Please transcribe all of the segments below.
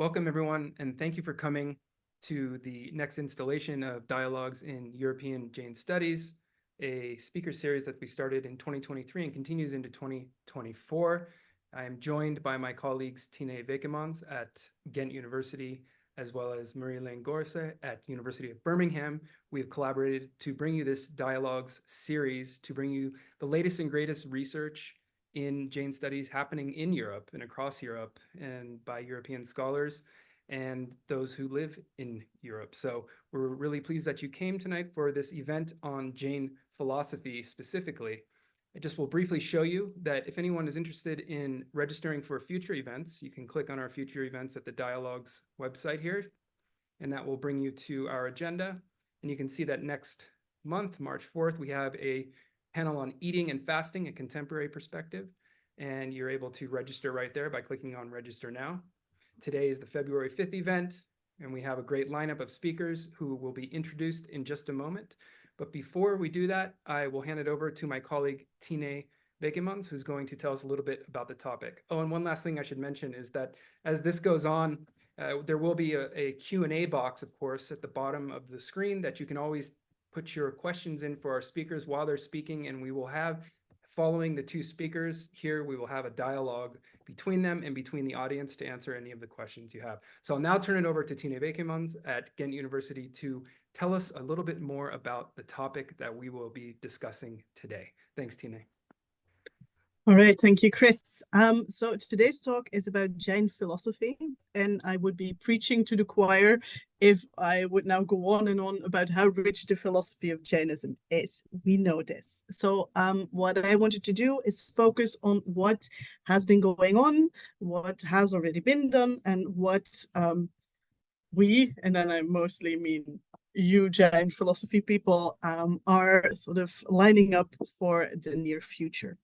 Welcome, everyone, and thank you for coming to the next installation of Dialogues in European Jain Studies, a speaker series that we started in 2023 and continues into 2024. I am joined by my colleagues Tine Wekemans at Ghent University, as well as Marie-Hélène Gorse at University of Birmingham. We have collaborated to bring you this Dialogues series, to bring you the latest and greatest research in Jain studies happening in Europe and across Europe, and by European scholars and those who live in Europe. So we're really pleased that you came tonight for this event on Jain philosophy specifically. I just will briefly show you that if anyone is interested in registering for future events, you can click on our future events at the Dialogues website here, and that will bring you to our agenda. And you can see that next month, March 4th, we have a panel on eating and fasting, a contemporary perspective, and you're able to register right there by clicking on register now. Today is the February 5th event, and we have a great lineup of speakers who will be introduced in just a moment. But before we do that, I will hand it over to my colleague Tine Wekemans, who's going to tell us a little bit about the topic. Oh, and one last thing I should mention is that as this goes on, there will be a Q&A box, of course, at the bottom of the screen that you can always put your questions in for our speakers while they're speaking, and we will have, following the two speakers here, we will have a dialogue between them and between the audience to answer any of the questions you have. So I'll now turn it over to Tine Wekemans at Ghent University to tell us a little bit more about the topic that we will be discussing today. Thanks, Tine. All right, thank you, Chris. So today's talk is about Jain philosophy, and I would be preaching to the choir if I would now go on and on about how rich the philosophy of Jainism is. We know this. So what I wanted to do is focus on what has been going on, what has already been done, and what we, and then I mostly mean you Jain philosophy people, are sort of lining up for the near future.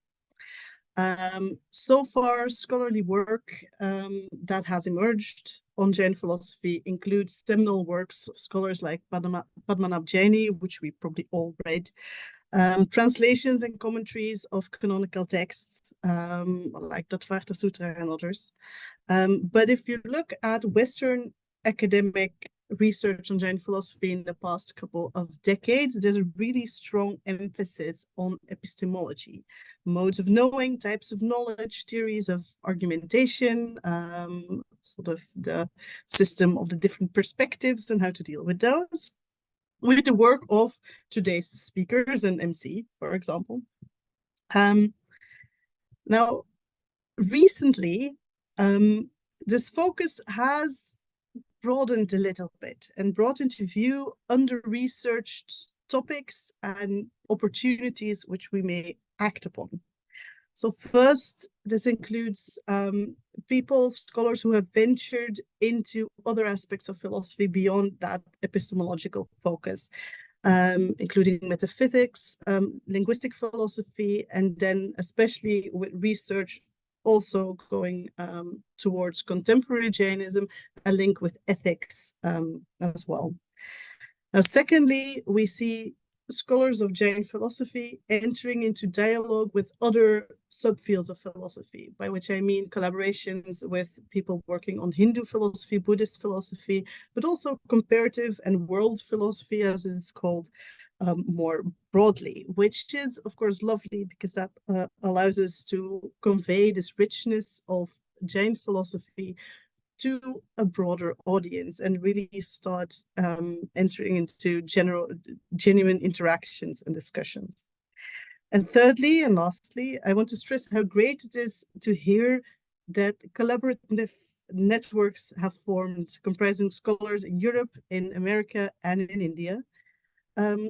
So far, scholarly work that has emerged on Jain philosophy includes seminal works of scholars like Padmanabh Jaini, which we probably all read, translations and commentaries of canonical texts like Tattvartha Sutra and others. But if you look at Western academic research on Jain philosophy in the past couple of decades, there's a really strong emphasis on epistemology, modes of knowing, types of knowledge, theories of argumentation, sort of the system of the different perspectives and how to deal with those, with the work of today's speakers and MC, for example. Now, recently, this focus has broadened a little bit and brought into view under-researched topics and opportunities which we may act upon. So first, this includes scholars who have ventured into other aspects of philosophy beyond that epistemological focus, including metaphysics, linguistic philosophy, and then especially with research also going towards contemporary Jainism, a link with ethics as well. Now, secondly, we see scholars of Jain philosophy entering into dialogue with other subfields of philosophy, by which I mean collaborations with people working on Hindu philosophy, Buddhist philosophy, but also comparative and world philosophy, as it's called, more broadly, which is, of course, lovely because that allows us to convey this richness of Jain philosophy to a broader audience and really start entering into genuine interactions and discussions. And thirdly and lastly, I want to stress how great it is to hear that collaborative networks have formed comprising scholars in Europe, in America, and in India,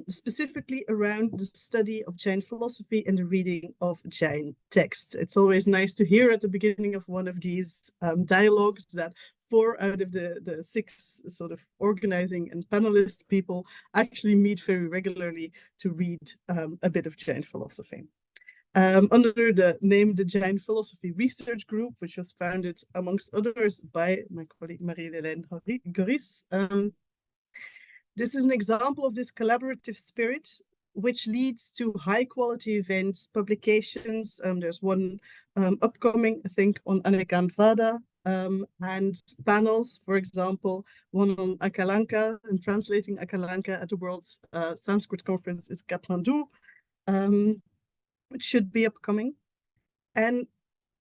specifically around the study of Jain philosophy and the reading of Jain texts. It's always nice to hear at the beginning of one of these dialogues that 4 out of the 6 sort of organizing and panelist people actually meet very regularly to read a bit of Jain philosophy. Under the name the Jain Philosophy Research Group, which was founded amongst others by my colleague Marie-Hélène Gorse. This is an example of this collaborative spirit, which leads to high quality events, publications. There's one upcoming, I think, on Anekantwada, and panels, for example, one on Akalanka and translating Akalanka at the World Sanskrit Conference in Kathmandu, which should be upcoming. And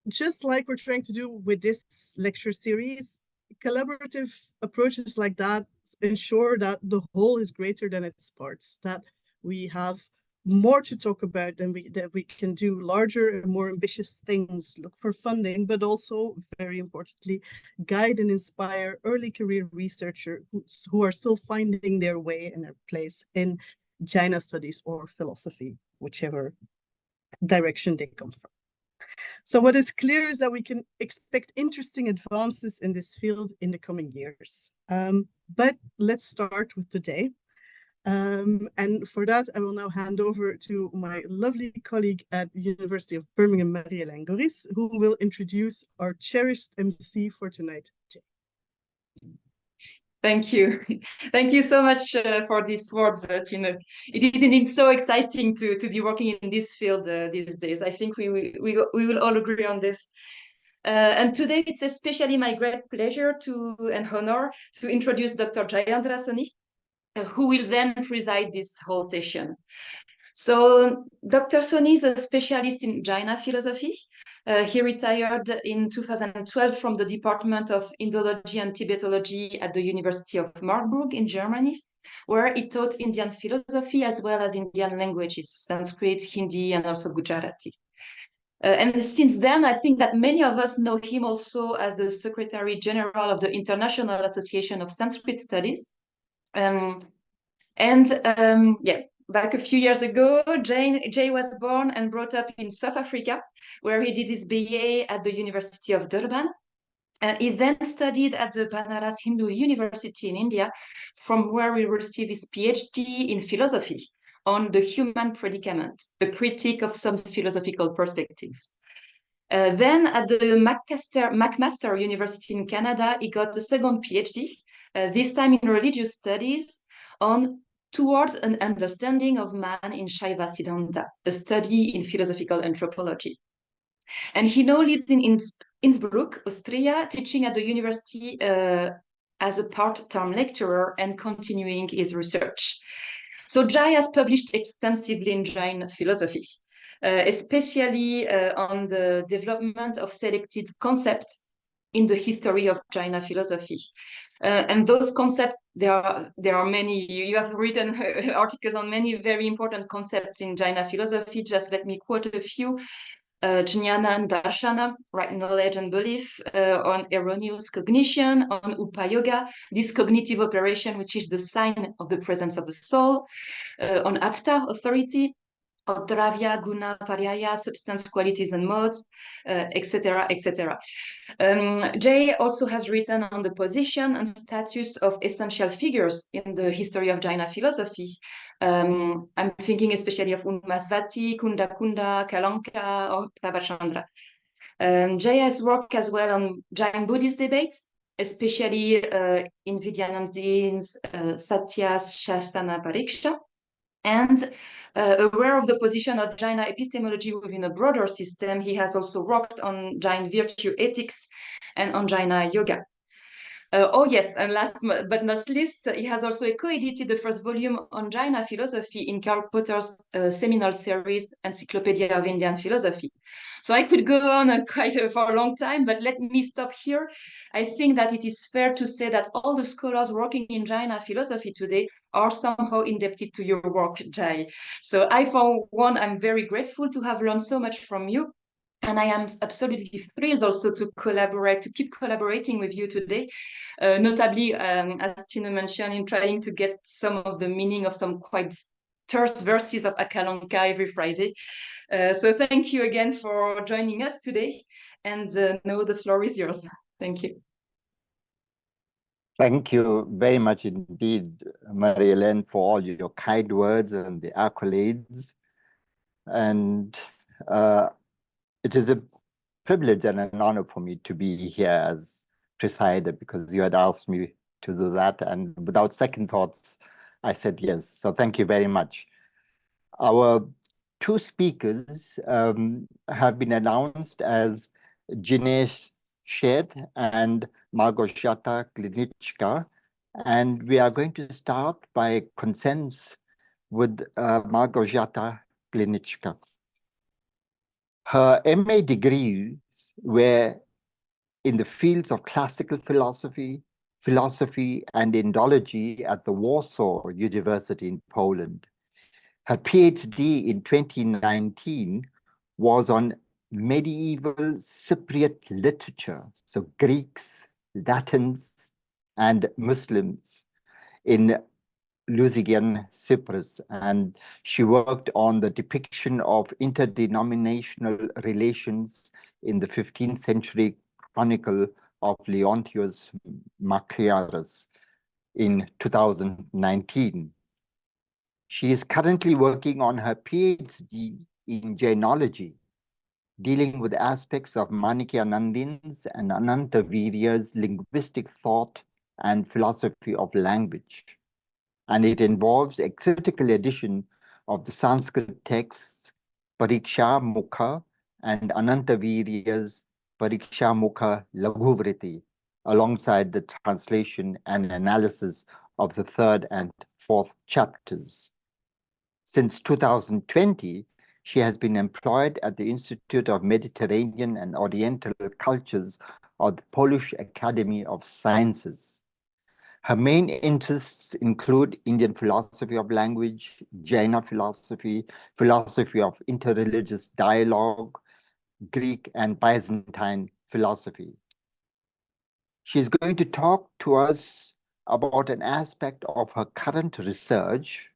just like we're trying to do with this lecture series, collaborative approaches like that ensure that the whole is greater than its parts, that we have more to talk about than that we can do larger and more ambitious things, look for funding, but also, very importantly, guide and inspire early career researchers who are still finding their way and their place in Jaina studies or philosophy, whichever direction they come from. So what is clear is that we can expect interesting advances in this field in the coming years. But let's start with today. And for that, I will now hand over to my lovely colleague at University of Birmingham, Marie-Hélène Goris, who will introduce our cherished MC for tonight, Jay. Thank you. Thank you so much for these words, Tine. It is indeed so exciting to be working in this field these days. I think we will all agree on this. And today it's especially my great pleasure and honor to introduce Dr. Jayandra Soni, who will then preside this whole session. So Dr. Soni is a specialist in Jaina philosophy. He retired in 2012 from the Department of Indology and Tibetology at the University of Marburg in Germany, where he taught Indian philosophy as well as Indian languages, Sanskrit, Hindi, and also Gujarati. And since then, I think that many of us know him also as the Secretary General of the International Association of Sanskrit Studies. Back a few years ago, Jay was born and brought up in South Africa, where he did his BA at the University of Durban. And he then studied at the Banaras Hindu University in India, from where he received his PhD in philosophy on the human predicament, a critique of some philosophical perspectives. Then at the McMaster University in Canada, he got a second PhD, this time in religious studies, towards an understanding of man in Shaiva Siddhanta, a study in philosophical anthropology. And he now lives in Innsbruck, Austria, teaching at the university as a part-time lecturer and continuing his research. So Jay has published extensively in Jain philosophy, especially on the development of selected concepts in the history of Jaina philosophy. And those concepts, there are many. You have written articles on many very important concepts in Jaina philosophy. Just let me quote a few. Jnana and Darshana, right knowledge and belief, on erroneous cognition, on Upayoga, this cognitive operation, which is the sign of the presence of the soul, on Apta, authority, or Dravya, Guna, Paryaya, substance, qualities, and modes, etc., etc. Jay also has written on the position and status of essential figures in the history of Jaina philosophy. I'm thinking especially of Unmasvati, Kunda Kunda, Kalanka, or Pravachandra. Jay has worked as well on Jain Buddhist debates, especially in Vidyananda's Satyas Shasana Pariksha, and aware of the position of Jaina epistemology within a broader system, he has also worked on Jain virtue ethics and on Jaina yoga. And last but not least, he has also co-edited the first volume on Jaina philosophy in Karl Potter's seminal series, Encyclopedia of Indian Philosophy. So I could go on for a long time, but let me stop here. I think that it is fair to say that all the scholars working in Jaina philosophy today are somehow indebted to your work, Jay. So I, for one, I'm very grateful to have learned so much from you. And I am absolutely thrilled also to keep collaborating with you today, notably, as Tina mentioned, in trying to get some of the meaning of some quite terse verses of Akalanka every Friday. So thank you again for joining us today. And now the floor is yours. Thank you. Thank you very much indeed, Marie-Hélène, for all your kind words and the accolades. And it is a privilege and an honor for me to be here as presider, because you had asked me to do that. And without second thoughts, I said yes. So thank you very much. Our two speakers have been announced as Jinesh Sheth and Małgorzata Glinicka, and we are going to start by consent with Małgorzata Glinicka. Her MA degrees were in the fields of classical philosophy, philosophy and Indology at the Warsaw University in Poland. Her PhD in 2019 was on medieval Cypriot literature, so Greeks, Latins, and Muslims in Lusigan, Cyprus, and she worked on the depiction of interdenominational relations in the 15th century chronicle of Leontius Macaris in 2019. She is currently working on her PhD in Jainology, dealing with aspects of Manichaeanandin's and Anantavirya's linguistic thought and philosophy of language. And it involves a critical edition of the Sanskrit texts Pariksha Mukha and Anantavirya's Pariksha Mukha Laghuvriti, alongside the translation and analysis of the 3rd and 4th chapters. Since 2020, she has been employed at the Institute of Mediterranean and Oriental Cultures of the Polish Academy of Sciences. Her main interests include Indian philosophy of language, Jaina philosophy, philosophy of interreligious dialogue, Greek and Byzantine philosophy. She's going to talk to us about an aspect of her current research,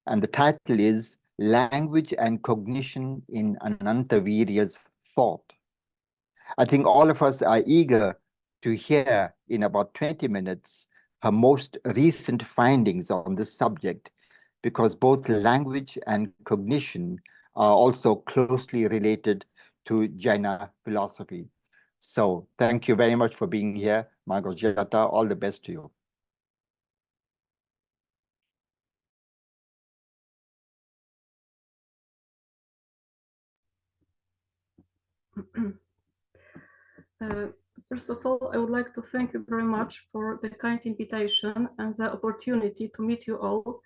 and the title is Language and Cognition in Anantavirya's Thought. I think all of us are eager to hear in about 20 minutes her most recent findings on this subject, because both language and cognition are also closely related to Jaina philosophy. So thank you very much for being here, Małgorzata. All the best to you. First of all, I would like to thank you very much for the kind invitation and the opportunity to meet you all.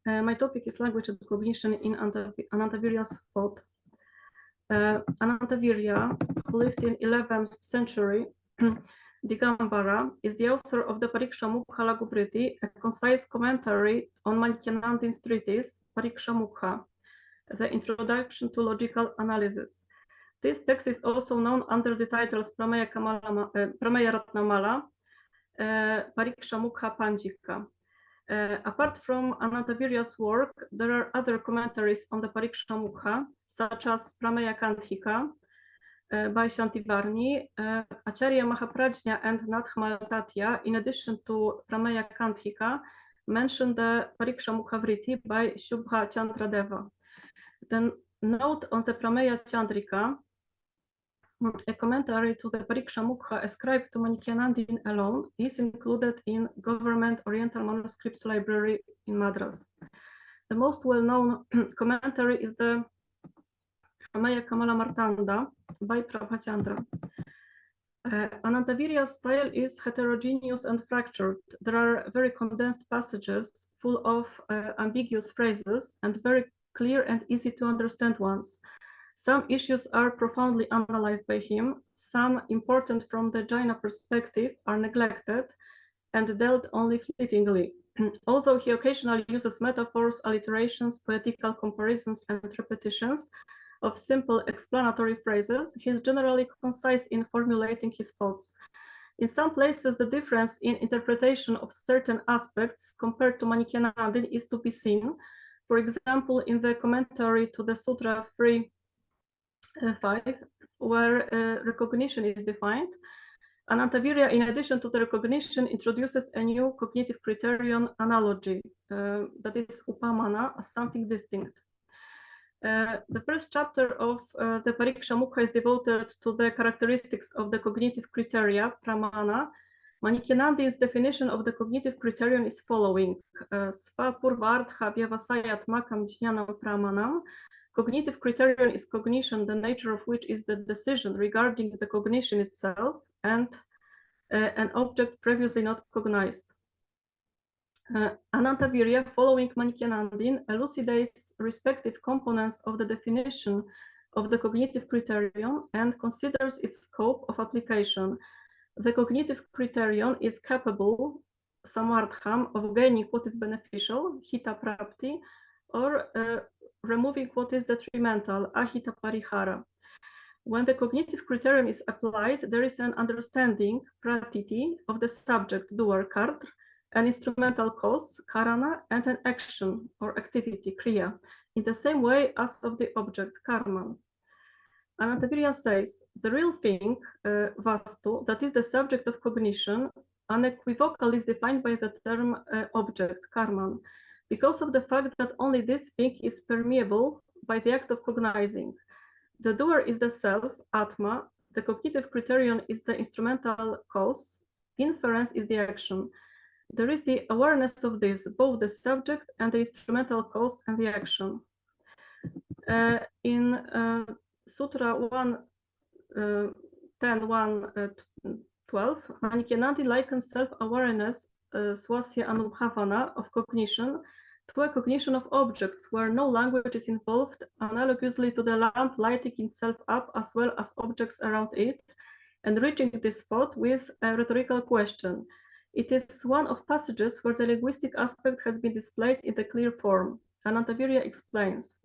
My topic is language and cognition in Anantavirya's thought. Anantavirya, who lived in 11th century, Digambara, is the author of the Pariksha Mukha Laghuvriti, a concise commentary on Manichaeanandin's treatise, Pariksha Mukha, the Introduction to Logical Analysis. This text is also known under the titles Prameya Ratnamala, Pariksha Mukha Pandika. Apart from Anantavirya's work, there are other commentaries on the Pariksha Mukha, such as Prameya Kandhika by Shantivarni, Acharya Mahaprajna and Nadhmatatya, in addition to Prameya Kandhika, mention the Pariksha Mukha Vritti by Shubha Chandradeva. Then note on the Prameya Chandrika, a commentary to the Pariksha Mukha ascribed to Manichaeanandin alone, is included in Government Oriental Manuscripts Library in Madras. The most well-known commentary is the Prameya Kamala Martanda by Prabha Jayandra. Anantavirya's style is heterogeneous and fractured. There are very condensed passages full of ambiguous phrases and very clear and easy to understand ones. Some issues are profoundly analyzed by him, some important from the Jaina perspective are neglected and dealt only fleetingly. Although he occasionally uses metaphors, alliterations, poetical comparisons, and repetitions of simple explanatory phrases, he is generally concise in formulating his thoughts. In some places, the difference in interpretation of certain aspects compared to Manichaeanandin is to be seen. For example, in the commentary to the Sutra 3.5, where recognition is defined, Anantavirya, in addition to the recognition, introduces a new cognitive criterion analogy, that is upamana, as something distinct. The first chapter of the Pariksha Mukha is devoted to the characteristics of the cognitive criteria, pramana. Manichaeanandin's definition of the cognitive criterion is following: Sva purvartha vyavasayat makam jnanam pramanam cognitive criterion is cognition, the nature of which is the decision regarding the cognition itself and an object previously not cognized. Anantavirya, following Manichaean, elucidates respective components of the definition of the cognitive criterion and considers its scope of application. The cognitive criterion is capable, samartham, of gaining what is beneficial, hita prapti, or removing what is detrimental, ahita parihara. When the cognitive criterion is applied, there is an understanding, pratiti, of the subject, doer, kart, an instrumental cause, karana, and an action or activity, kriya, in the same way as of the object, karma. Anantavirya says, the real thing, vastu, that is the subject of cognition, unequivocally is defined by the term object, karman, because of the fact that only this thing is permeable by the act of cognizing. The doer is the self, atma, the cognitive criterion is the instrumental cause, inference is the action. There is the awareness of this, both the subject and the instrumental cause and the action. In Sutra 1.10.1.12, Manichaean likens self-awareness, swasya anubhavana, of cognition to a cognition of objects where no language is involved, analogously to the lamp lighting itself up as well as objects around it, and reaching this spot with a rhetorical question. It is one of passages where the linguistic aspect has been displayed in the clear form. Anantavirya explains,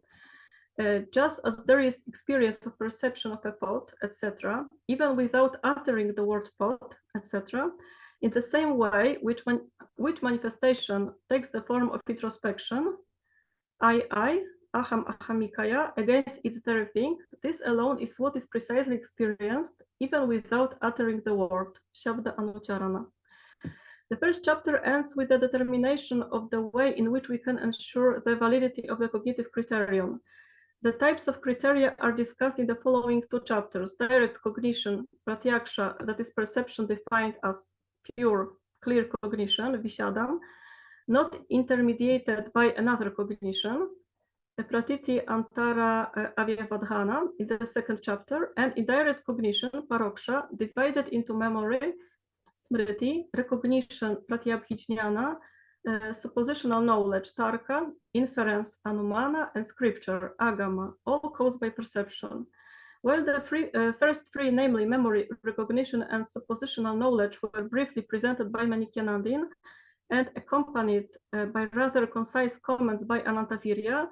just as there is experience of perception of a pot, etc., even without uttering the word pot, etc., in the same way, which manifestation takes the form of introspection, I, aham ahamikaya, against its very thing, this alone is what is precisely experienced, even without uttering the word, shabda anucharana. The first chapter ends with the determination of the way in which we can ensure the validity of the cognitive criterion. The types of criteria are discussed in the following two chapters: direct cognition, pratyaksha, that is perception defined as pure, clear cognition, vishadam, not intermediated by another cognition, the pratiti antara avyavadhana in the second chapter, and indirect cognition, paroksha, divided into memory, smriti, recognition, pratyabhijnana, suppositional knowledge, tarka, inference, anumana, and scripture, agama, all caused by perception. While the first three, namely memory, recognition, and suppositional knowledge, were briefly presented by Manichaean and accompanied by rather concise comments by Anantavirya,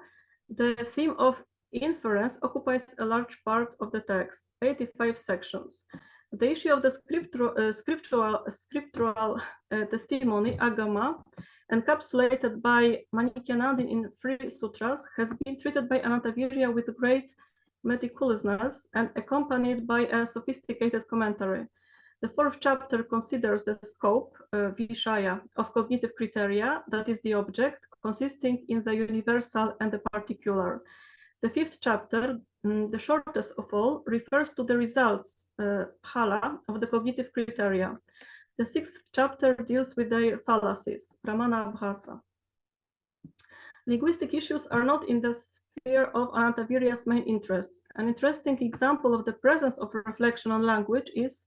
the theme of inference occupies a large part of the text, 85 sections. The issue of the scriptural testimony, agama, encapsulated by Manichaean in 3 sutras, has been treated by Anantavirya with great meticulousness and accompanied by a sophisticated commentary. The fourth chapter considers the scope, vishaya, of cognitive criteria, that is the object, consisting in the universal and the particular. The fifth chapter, the shortest of all, refers to the results, phala, of the cognitive criteria. The sixth chapter deals with their fallacies, pramana abhasa. Linguistic issues are not in the sphere of Anantavirya's main interests. An interesting example of the presence of reflection on language is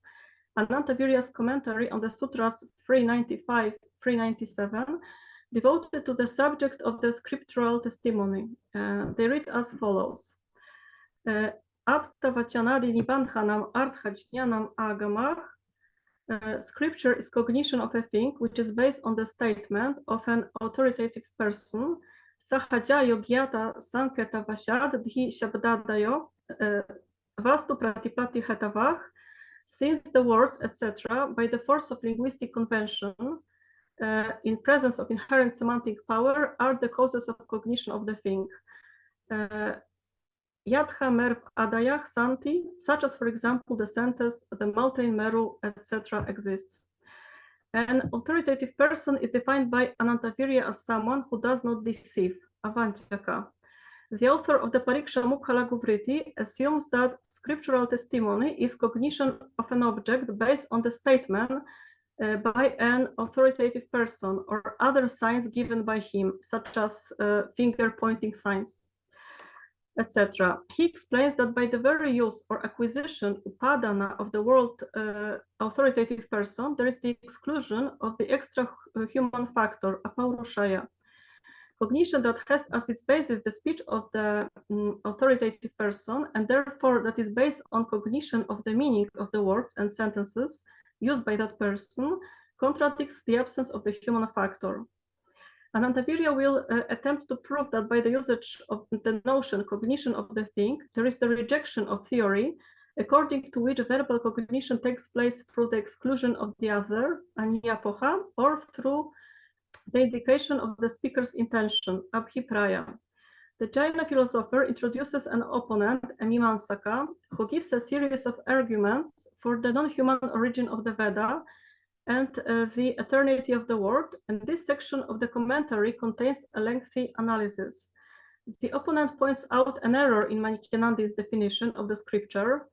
Anantavirya's commentary on the Sutras 395-397, devoted to the subject of the scriptural testimony. They read as follows. Aptavachanadi nibandhanam arthajnanam agamah. Scripture is cognition of a thing which is based on the statement of an authoritative person. Sahaja yogyata sanketa vashad dhi shabdadayo vastu pratipati hetavah. Since the words, etc., by the force of linguistic convention, in presence of inherent semantic power, are the causes of cognition of the thing. Yadha merv adayach santi, such as, for example, the sentence, the mountain Meru, etc., exists. An authoritative person is defined by Anantavirya as someone who does not deceive, avanchaka. The author of the Pariksha Mukhalaguvritti assumes that scriptural testimony is cognition of an object based on the statement by an authoritative person or other signs given by him, such as finger-pointing signs. etc. He explains that by the very use or acquisition upadana of the word authoritative person, there is the exclusion of the extra human factor, apaurushaya. Cognition that has as its basis the speech of the authoritative person, and therefore that is based on cognition of the meaning of the words and sentences used by that person, contradicts the absence of the human factor. Anantavirya will attempt to prove that by the usage of the notion cognition of the thing, there is the rejection of theory, according to which verbal cognition takes place through the exclusion of the other, anyapoha, or through the indication of the speaker's intention, abhipraya. The Jaina philosopher introduces an opponent, a Mimamsaka, who gives a series of arguments for the non-human origin of the Veda and the eternity of the world, and this section of the commentary contains a lengthy analysis. The opponent points out an error in Manichaeyanandi's definition of the scripture.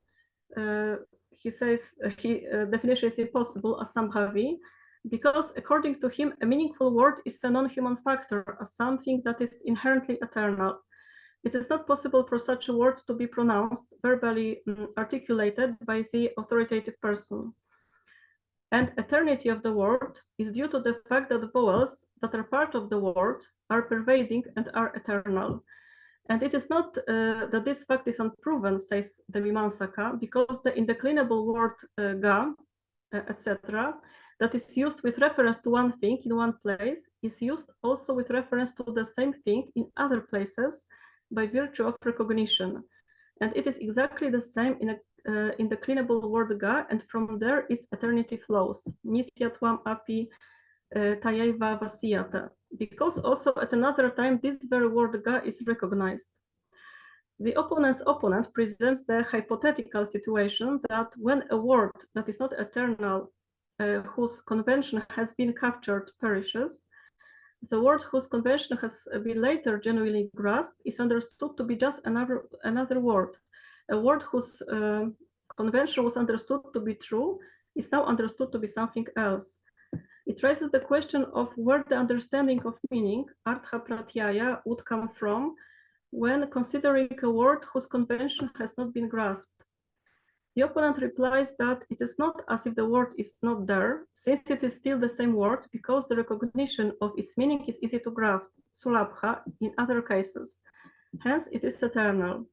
He says definition is impossible as Sambhavi, because according to him, a meaningful word is a non-human factor, as something that is inherently eternal. It is not possible for such a word to be pronounced, verbally articulated by the authoritative person. And eternity of the word is due to the fact that the vowels that are part of the word are pervading and are eternal. And it is not that this fact is unproven, says the Mimamsaka, because the indeclinable word ga, etc., that is used with reference to one thing in one place is used also with reference to the same thing in other places by virtue of recognition. And it is exactly the same in the indeclinable word ga, and from there its eternity flows. Nityatvam api tayeva vasiyata. Because also at another time this very word ga is recognized. The opponent's opponent presents the hypothetical situation that when a word that is not eternal, whose convention has been captured, perishes, the word whose convention has been later genuinely grasped is understood to be just another word. A word whose convention was understood to be true is now understood to be something else. It raises the question of where the understanding of meaning, artha pratyaya, would come from when considering a word whose convention has not been grasped. The opponent replies that it is not as if the word is not there, since it is still the same word, because the recognition of its meaning is easy to grasp, sulabha, in other cases. Hence, it is eternal.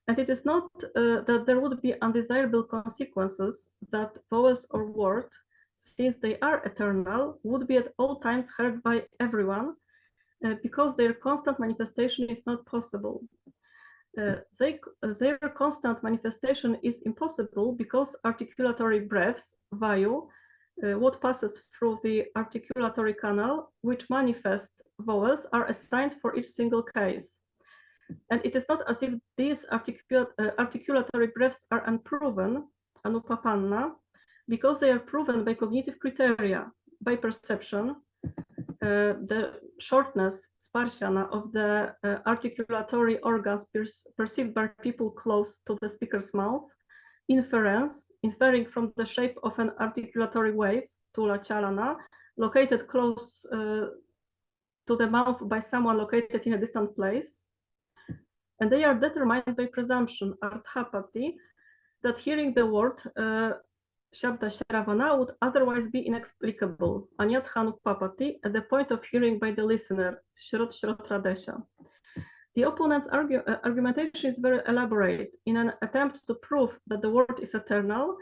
And it is not that there would be undesirable consequences that vowels or words, since they are eternal, would be at all times heard by everyone, because their constant manifestation is not possible. Their constant manifestation is impossible because articulatory breaths, vayu, what passes through the articulatory canal, which manifest vowels, are assigned for each single case. And it is not as if these articulatory breaths are unproven, anupapanna, because they are proven by cognitive criteria, by perception. The shortness, sparshana, of the articulatory organs perceived by people close to the speaker's mouth, inference, inferring from the shape of an articulatory wave, tula chalana, located close to the mouth by someone located in a distant place. And they are determined by presumption, arthapati, that hearing the word Shabda Sharavana would otherwise be inexplicable, Anyathanupapati, at the point of hearing by the listener, Shrot Shrotradesha. The opponent's argumentation is very elaborate. In an attempt to prove that the word is eternal,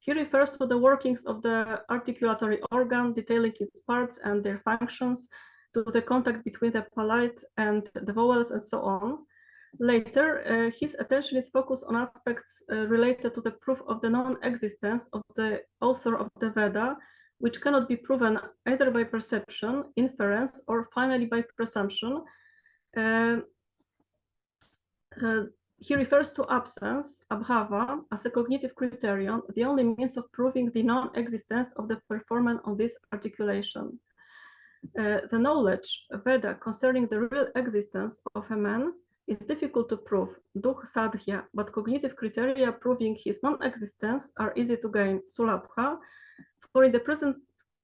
he refers to the workings of the articulatory organ, detailing its parts and their functions, to the contact between the palate and the vowels, and so on. Later, his attention is focused on aspects related to the proof of the non-existence of the author of the Veda, which cannot be proven either by perception, inference, or finally by presumption. He refers to absence, abhava, as a cognitive criterion, the only means of proving the non-existence of the performance of this articulation. The knowledge, Veda, concerning the real existence of a man is difficult to prove, dukh sadhya, but cognitive criteria proving his non-existence are easy to gain, sulabha, for in the present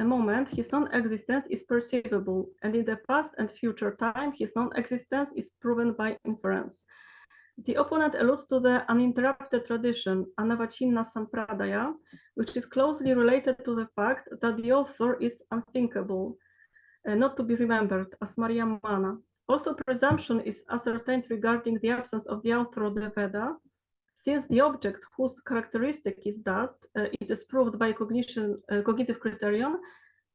moment his non-existence is perceivable, and in the past and future time his non-existence is proven by inference. The opponent alludes to the uninterrupted tradition, Anavachinna Sampradaya, which is closely related to the fact that the author is unthinkable, not to be remembered, as Maria Mana. Also, presumption is ascertained regarding the absence of the author of the Veda, since the object whose characteristic is that it is proved by cognitive criterion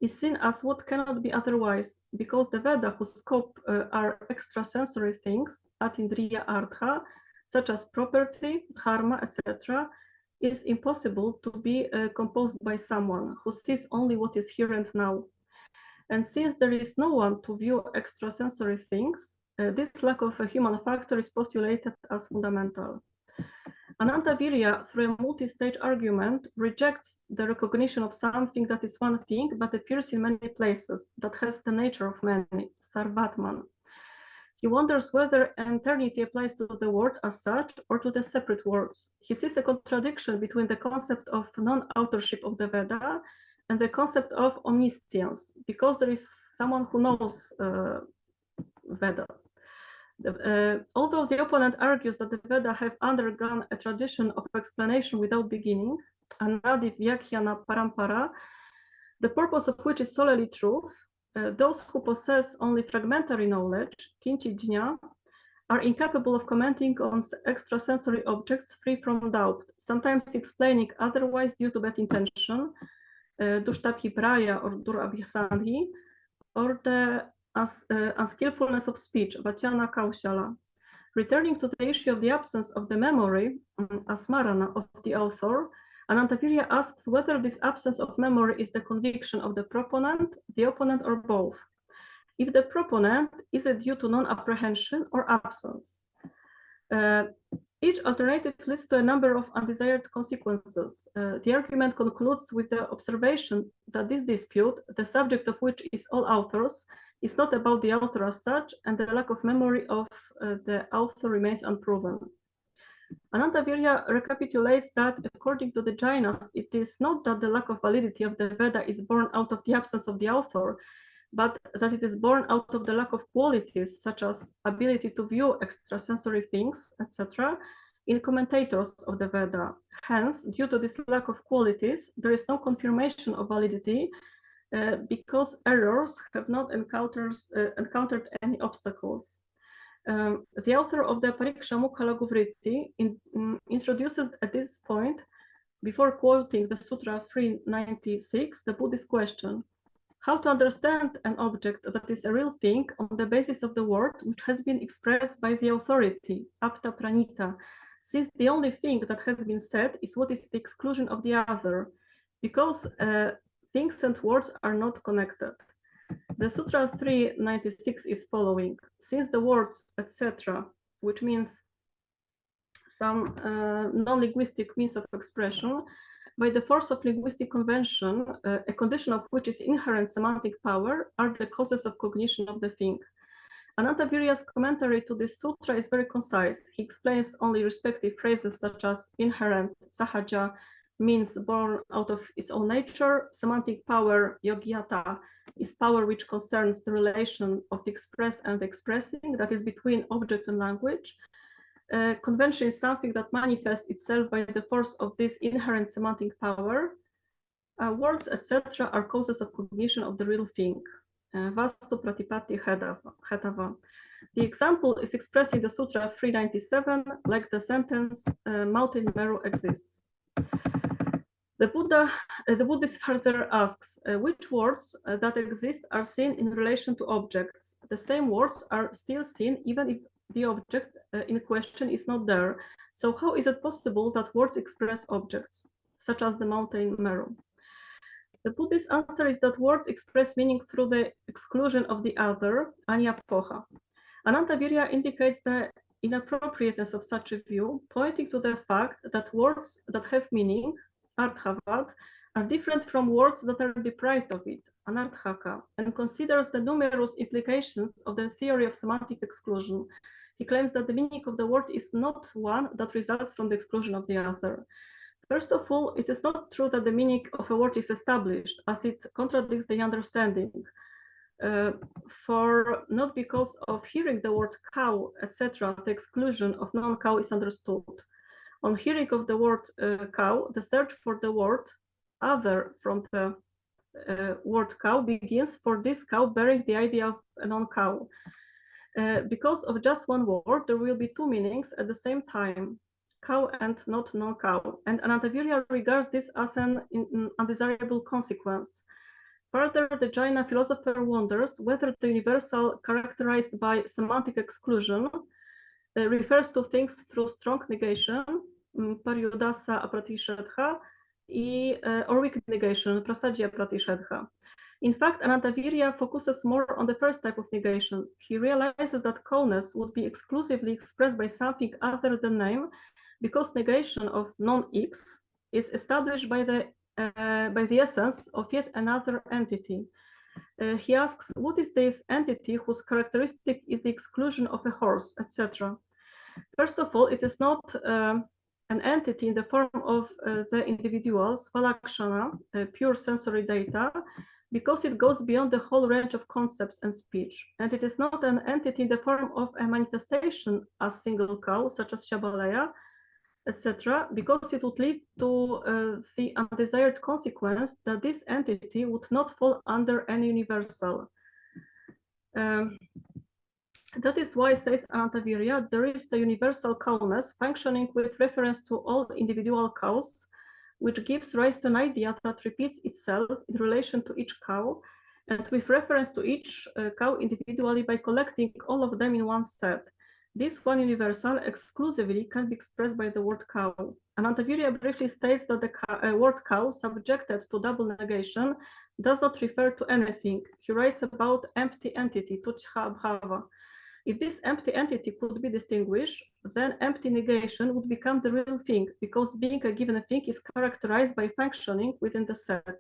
is seen as what cannot be otherwise, because the Veda, whose scope are extrasensory things, atindriya artha, such as property, dharma, etc., is impossible to be composed by someone who sees only what is here and now. And since there is no one to view extrasensory things, this lack of a human factor is postulated as fundamental. Anantavirya, through a multi-stage argument, rejects the recognition of something that is one thing but appears in many places, that has the nature of many, Sarvatman. He wonders whether eternity applies to the word as such or to the separate words. He sees a contradiction between the concept of non-authorship of the Veda and the concept of omniscience, because there is someone who knows Veda. Although the opponent argues that the Veda have undergone a tradition of explanation without beginning, Anadi Vyakhyana Parampara, the purpose of which is solely truth, those who possess only fragmentary knowledge, Kinchijña, are incapable of commenting on extrasensory objects free from doubt, sometimes explaining otherwise due to bad intention, Dushtaphipraya or Durabhisandhi, or the unskillfulness of speech, Vachana Kaushala. Returning to the issue of the absence of the memory, Asmarana, of the author, Anantavirya asks whether this absence of memory is the conviction of the proponent, the opponent, or both. If the proponent, is it due to non-apprehension or absence? Each alternative leads to a number of undesired consequences. The argument concludes with the observation that this dispute, the subject of which is all authors, is not about the author as such, and the lack of memory of the author remains unproven. Anantavirya recapitulates that, according to the Jainas, it is not that the lack of validity of the Veda is born out of the absence of the author, but that it is born out of the lack of qualities, such as ability to view extrasensory things, etc., in commentators of the Veda. Hence, due to this lack of qualities, there is no confirmation of validity, because errors have not encountered any obstacles. The author of the Pariksha Mukha Laghu Vritti introduces at this point, before quoting the Sutra 396, the Buddhist question: how to understand an object that is a real thing on the basis of the word which has been expressed by the authority, apta pranita, since the only thing that has been said is what is the exclusion of the other, because things and words are not connected. The Sutra 396 is following: since the words, etc., which means some non-linguistic means of expression, by the force of linguistic convention, a condition of which is inherent semantic power, are the causes of cognition of the thing. Anantavirya's commentary to this sutra is very concise. He explains only respective phrases such as inherent, sahaja, means born out of its own nature. Semantic power, yogyata, is power which concerns the relation of the expressed and the expressing, that is between object and language. Convention is something that manifests itself by the force of this inherent semantic power. Words, etc., are causes of cognition of the real thing. Vastu pratipatti hetava. The example is expressed in the Sutra 397, like the sentence, mountain marrow exists. The Buddhist further asks, which words that exist are seen in relation to objects? The same words are still seen even if the object in question is not there. So how is it possible that words express objects, such as the mountain marrow? The Buddhist answer is that words express meaning through the exclusion of the other, anyapoha. Anantavirya indicates the inappropriateness of such a view, pointing to the fact that words that have meaning, arthavad, are different from words that are deprived of it, anarthaka, and considers the numerous implications of the theory of semantic exclusion. He claims that the meaning of the word is not one that results from the exclusion of the other. First of all, it is not true that the meaning of a word is established, as it contradicts the understanding. for not because of hearing the word cow, etc., the exclusion of non-cow is understood. On hearing of the word cow, the search for the word other from the word cow begins for this cow bearing the idea of a non-cow. Because of just one word, there will be two meanings at the same time, cow and not non-cow. And Anantavirya regards this as an undesirable consequence. Further, the Jaina philosopher wonders whether the universal characterized by semantic exclusion refers to things through strong negation, paryudasa apratishadha, or weak negation, prasadya pratishadha. In fact, Anantavirya focuses more on the first type of negation. He realizes that cowness would be exclusively expressed by something other than name, because negation of non-X is established by the essence of yet another entity. He asks, what is this entity whose characteristic is the exclusion of a horse, etc.? First of all, it is not an entity in the form of the individual, svalakshana, pure sensory data, because it goes beyond the whole range of concepts and speech. And it is not an entity in the form of a manifestation as single cow, such as Shabalaya, etc., because it would lead to the undesired consequence that this entity would not fall under any universal. That is why, says Anantavirya, there is the universal cowness functioning with reference to all individual cows, which gives rise to an idea that repeats itself in relation to each cow, and with reference to each cow individually by collecting all of them in one set. This one universal exclusively can be expressed by the word cow. Anantavirya briefly states that the word cow, subjected to double negation, does not refer to anything. He writes about empty entity, tuchha bhava. If this empty entity could be distinguished, then empty negation would become the real thing, because being a given thing is characterized by functioning within the set.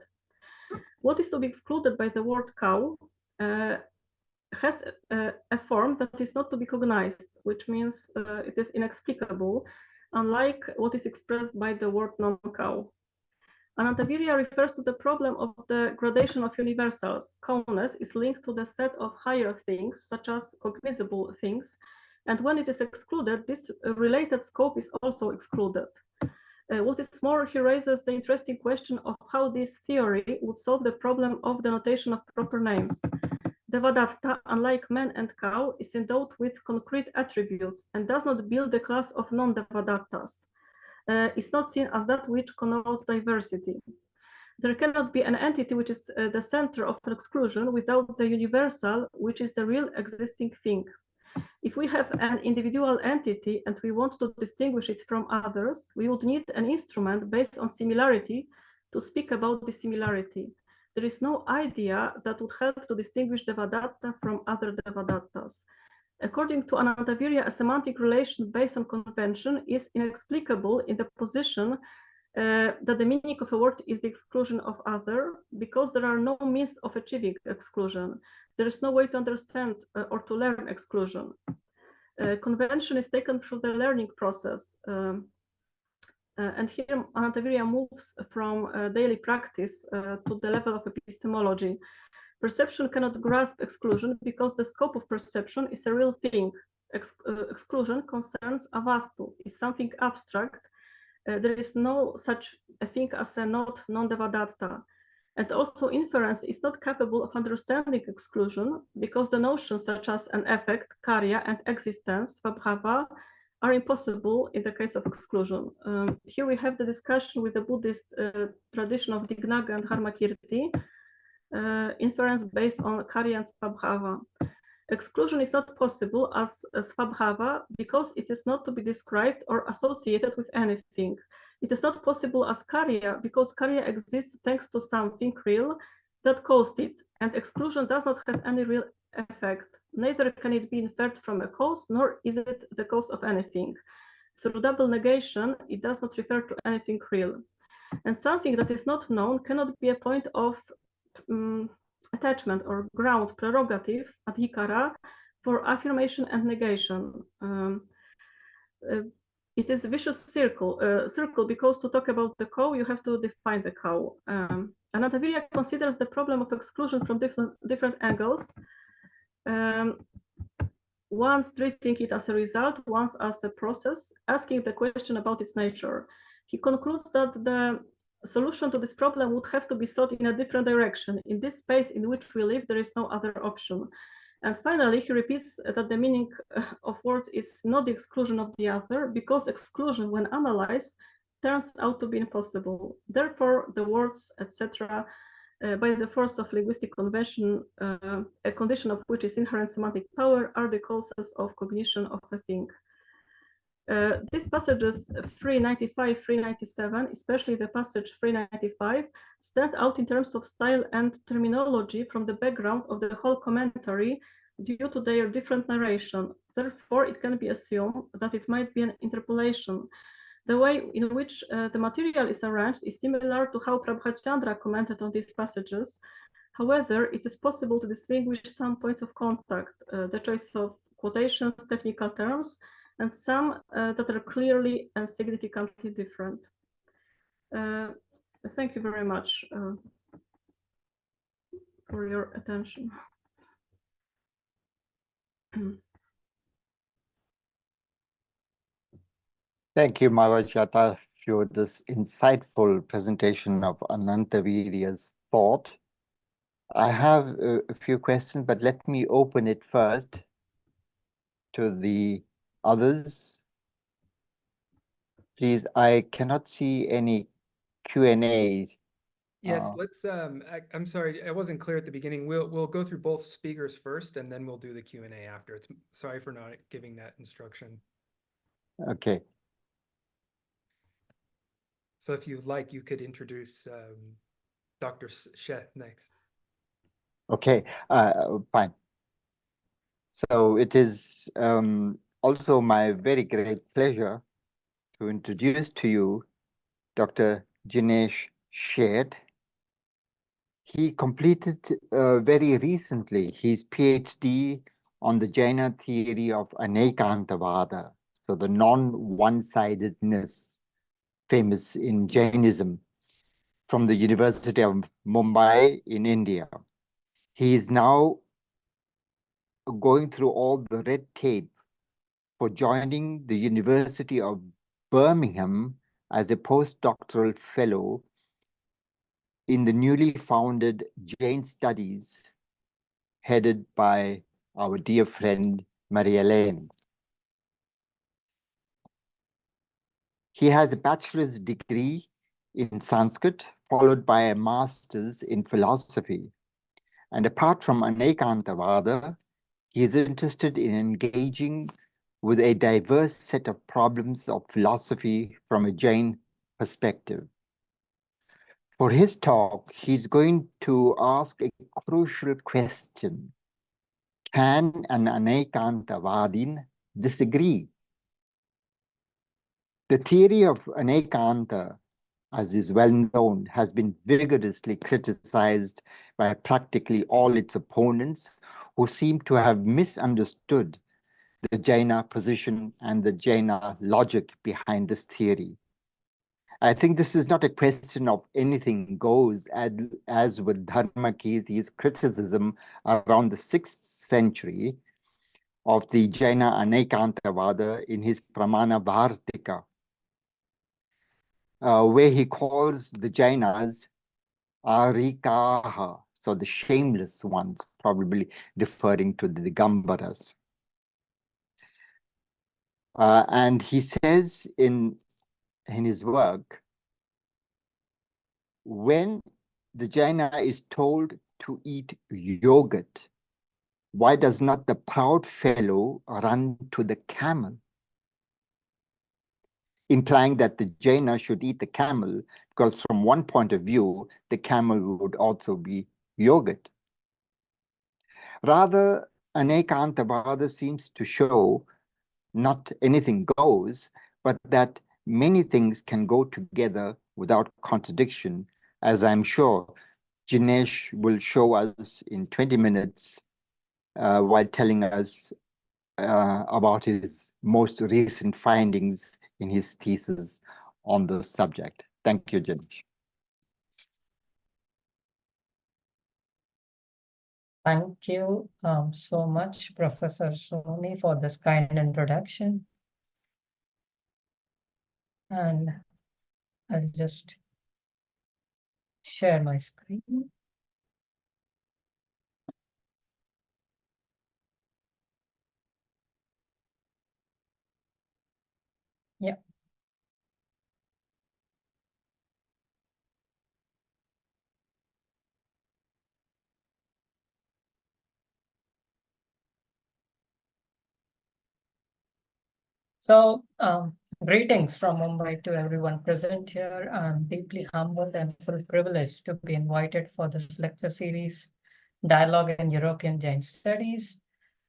What is to be excluded by the word cow has a form that is not to be cognized, which means it is inexplicable, unlike what is expressed by the word non-cow. Anantavirya refers to the problem of the gradation of universals. Cowness is linked to the set of higher things, such as cognizable things, and when it is excluded, this related scope is also excluded. What is more, he raises the interesting question of how this theory would solve the problem of the notation of proper names. Devadatta, unlike man and cow, is endowed with concrete attributes and does not build the class of non-devadattas. Is not seen as that which connotes diversity. There cannot be an entity which is the center of an exclusion without the universal, which is the real existing thing. If we have an individual entity and we want to distinguish it from others, we would need an instrument based on similarity to speak about the similarity. There is no idea that would help to distinguish Devadatta from other Devadattas. According to Anantavirya, a semantic relation based on convention is inexplicable in the position that the meaning of a word is the exclusion of other, because there are no means of achieving exclusion. There is no way to understand or to learn exclusion. Convention is taken through the learning process. And here Anantavirya moves from daily practice to the level of epistemology. Perception cannot grasp exclusion because the scope of perception is a real thing. Exclusion concerns avastu, is something abstract. There is no such a thing as a not non-devadatta. And also inference is not capable of understanding exclusion because the notions such as an effect, karya, and existence, svabhava, are impossible in the case of exclusion. Here we have the discussion with the Buddhist tradition of Dignaga and Dharmakirti, inference based on karya and svabhava. Exclusion is not possible as svabhava because it is not to be described or associated with anything. It is not possible as karya because karya exists thanks to something real that caused it, and exclusion does not have any real effect. Neither can it be inferred from a cause, nor is it the cause of anything. Through double negation, it does not refer to anything real. And something that is not known cannot be a point of attachment or ground prerogative, adhikara, for affirmation and negation. It is a vicious circle because to talk about the cow, you have to define the cow. Anantavirya considers the problem of exclusion from different angles, once treating it as a result, once as a process, asking the question about its nature. He concludes that the solution to this problem would have to be sought in a different direction. In this space in which we live, there is no other option. And finally, he repeats that the meaning of words is not the exclusion of the other, because exclusion, when analyzed, turns out to be impossible. Therefore, the words, etc., by the force of linguistic convention, a condition of which is inherent semantic power, are the causes of cognition of a thing. These passages 395, 397, especially the passage 395, stand out in terms of style and terminology from the background of the whole commentary due to their different narration. Therefore, it can be assumed that it might be an interpolation. The way in which the material is arranged is similar to how Prabhat Jayandra commented on these passages. However, it is possible to distinguish some points of contact, the choice of quotations, technical terms, and some that are clearly and significantly different. Thank you very much for your attention. Thank you, Małgorzata, for this insightful presentation of Anantavirya's thought. I have a few questions, but let me open it first to the others. Please, I cannot see any Q&A. Yes, let's, I'm sorry, I wasn't clear at the beginning. We'll go through both speakers first, and then we'll do the Q&A after. Sorry for not giving that instruction. Okay. So if you'd like, you could introduce Dr. Sheth next. Okay, fine. So it is also my very great pleasure to introduce to you Dr. Jinesh Sheth. He completed very recently his PhD on the Jaina theory of Anekantavada, so the non-one-sidedness famous in Jainism, from the University of Mumbai in India. He is now going through all the red tape for joining the University of Birmingham as a postdoctoral fellow in the newly founded Jain Studies, headed by our dear friend Marie-Hélène. He has a bachelor's degree in Sanskrit, followed by a master's in philosophy. And apart from Anekantavada, he is interested in engaging with a diverse set of problems of philosophy from a Jain perspective. For his talk, he's going to ask a crucial question. Can an Anekantavadin disagree? The theory of Anekanta, as is well known, has been vigorously criticized by practically all its opponents, who seem to have misunderstood the Jaina position and the Jaina logic behind this theory. I think this is not a question of anything goes, as with Dharmakirti's criticism around the 6th century of the Jaina Anekantavada in his Pramana Bhartika, where he calls the Jainas Arikaha, so the shameless ones, probably referring to the Digambaras. And he says in his work, when the Jaina is told to eat yogurt, why does not the proud fellow run to the camel? Implying that the Jaina should eat the camel, because from one point of view, the camel would also be yogurt. Rather, Anekantavada seems to show not anything goes, but that many things can go together without contradiction, as I'm sure Jinesh will show us in 20 minutes while telling us about his most recent findings in his thesis on the subject. Thank you, Jinesh. Thank you so much, Professor Soni, for this kind introduction. And I'll just share my screen. Yeah. So, greetings from Mumbai to everyone present here. I'm deeply humbled and full privileged to be invited for this lecture series, Dialogue in European Jain Studies.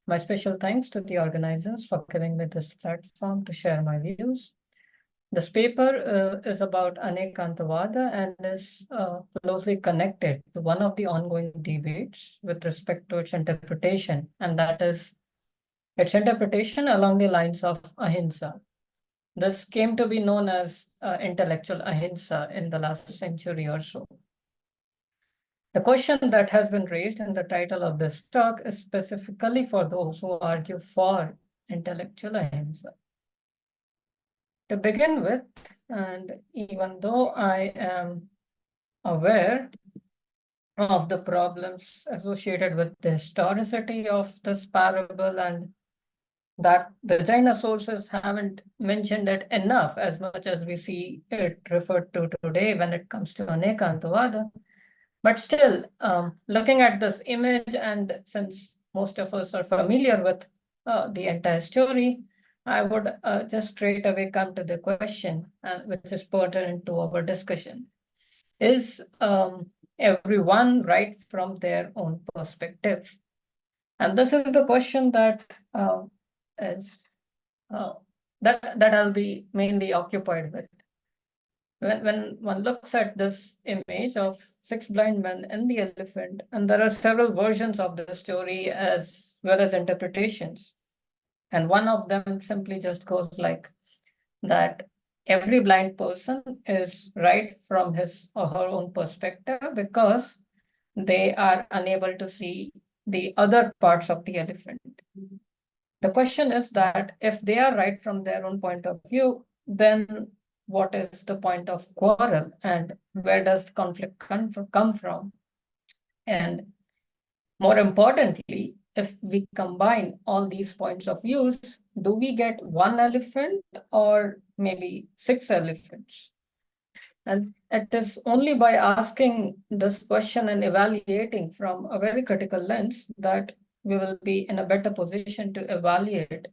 My special thanks to the organizers for giving me this platform to share my views. This paper is about Anekantavada and is closely connected to one of the ongoing debates with respect to its interpretation, and that is its interpretation along the lines of ahimsa. This came to be known as intellectual ahimsa in the last century or so. The question that has been raised in the title of this talk is specifically for those who argue for intellectual ahimsa. To begin with, and even though I am aware of the problems associated with the historicity of this parable and that the Jaina sources haven't mentioned it enough as much as we see it referred to today when it comes to Anekantavada. But still, looking at this image, and since most of us are familiar with the entire story, I would just straight away come to the question, which is pertinent to our discussion. Is everyone right from their own perspective? And this is the question that that I'll be mainly occupied with. When one looks at this image of 6 blind men and the elephant, and there are several versions of the story as well as interpretations. And one of them simply just goes like that every blind person is right from his or her own perspective because they are unable to see the other parts of the elephant. The question is that if they are right from their own point of view, then what is the point of quarrel and where does conflict come from? And more importantly, if we combine all these points of views, do we get one elephant or maybe 6 elephants? And it is only by asking this question and evaluating from a very critical lens that we will be in a better position to evaluate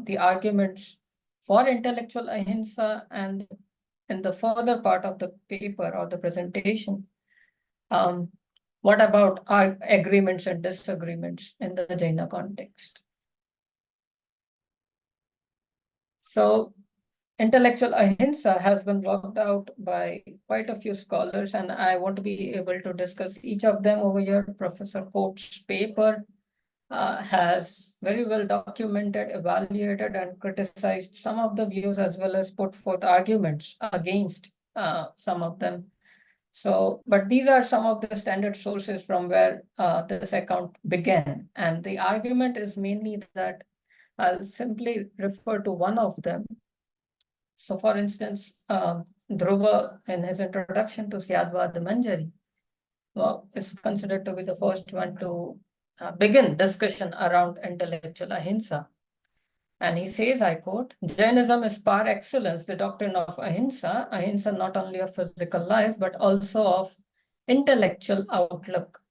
the arguments for intellectual ahimsa, and in the further part of the paper or the presentation, what about our agreements and disagreements in the Jaina context? So intellectual ahimsa has been worked out by quite a few scholars, and I won't be able to discuss each of them over here. Professor Coates' paper has very well documented, evaluated, and criticized some of the views as well as put forth arguments against some of them. So, but these are some of the standard sources from where this account began. And the argument is mainly that I'll simply refer to one of them. So for instance, Dhruva, in his introduction to Syadvad Manjari, is considered to be the first one to begin discussion around intellectual ahimsa. And he says, I quote, Jainism is par excellence the doctrine of ahimsa, ahimsa not only of physical life, but also of intellectual outlook.